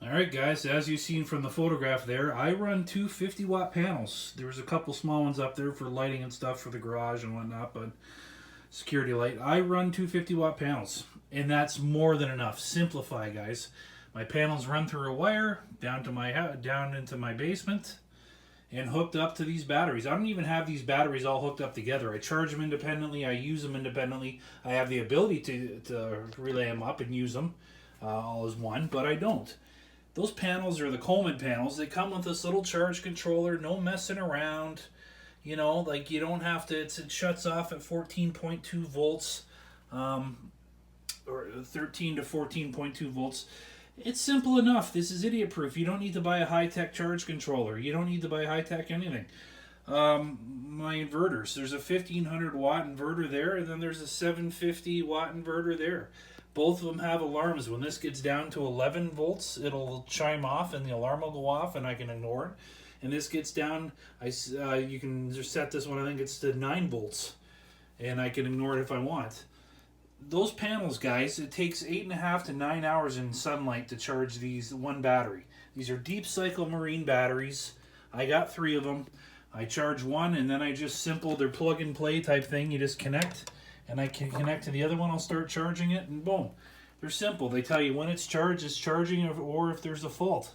Alright guys, as you've seen from the photograph there, I run two 50-watt panels. There's a couple small ones up there for lighting and stuff for the garage and whatnot, but security light. I run two 50-watt panels, and that's more than enough. Simplify, guys. My panels run through a wire down to down into my basement and hooked up to these batteries. I don't even have these batteries all hooked up together. I charge them independently. I use them independently. I have the ability to relay them up and use them all as one, but I don't. Those panels are the Coleman panels. They come with this little charge controller, no messing around. You know, like you don't have to, it shuts off at 14.2 volts, or 13 to 14.2 volts. It's simple enough. This is idiot proof. You don't need to buy a high-tech charge controller. You don't need to buy high-tech anything. My inverters, there's a 1500 watt inverter there, and then there's a 750 watt inverter there. Both of them have alarms. When this gets down to 11 volts, it'll chime off and the alarm will go off and I can ignore it. And this gets down, you can just set this one, I think it's to 9 volts, and I can ignore it if I want. Those panels, guys, it takes 8.5 to 9 hours in sunlight to charge these one battery. These are deep cycle marine batteries. I got 3 of them. I charge one and then they're plug and play type thing. You just connect and I can connect to the other one. I'll start charging it and boom. They're simple. They tell you when it's charged, it's charging, or if there's a fault.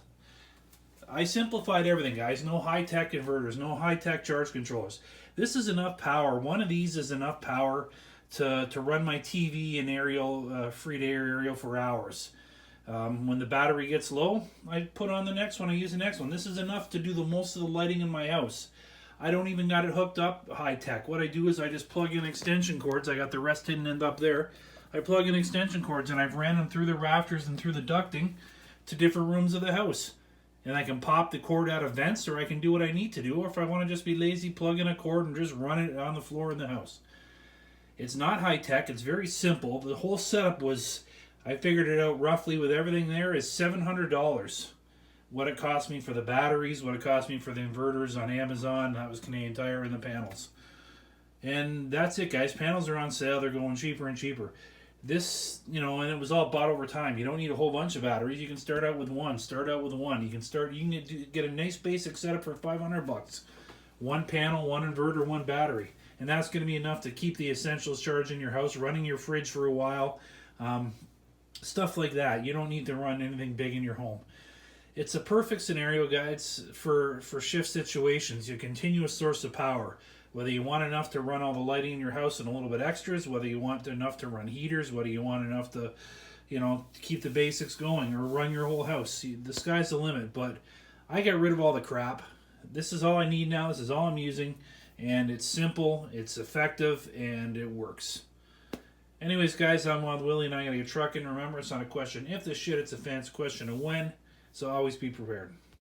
I simplified everything, guys. No high-tech inverters, no high-tech charge controllers. This is enough power. One of these is enough power to run my TV and aerial, free-to-air aerial for hours. When the battery gets low, I put on the next one. I use the next one. This is enough to do most of the lighting in my house. I don't even got it hooked up high-tech. What I do is I just plug in extension cords. I got the rest hidden end up there. I plug in extension cords and I've ran them through the rafters and through the ducting to different rooms of the house. And I can pop the cord out of vents, or I can do what I need to do. Or if I want to just be lazy, plug in a cord and just run it on the floor in the house. It's not high-tech. It's very simple. The whole setup was, I figured it out roughly with everything there, is $700. What it cost me for the batteries, what it cost me for the inverters on Amazon. That was Canadian Tire, and the panels. And that's it, guys. Panels are on sale. They're going cheaper and cheaper. This, and it was all bought over time. You don't need a whole bunch of batteries. You can start out with one. You can get a nice basic setup for $500. One panel, one inverter, one battery. And that's going to be enough to keep the essentials charged in your house, running your fridge for a while. Stuff like that. You don't need to run anything big in your home. It's a perfect scenario, guys, for shift situations. Your continuous source of power. Whether you want enough to run all the lighting in your house and a little bit extras, whether you want enough to run heaters, whether you want enough to, keep the basics going or run your whole house. See, the sky's the limit, but I got rid of all the crap. This is all I need now. This is all I'm using, and it's simple, it's effective, and it works. Anyways, guys, I'm Wild Willie, and I got to get trucking. Remember, it's not a question if this shit, it's a fancy question of when. So always be prepared.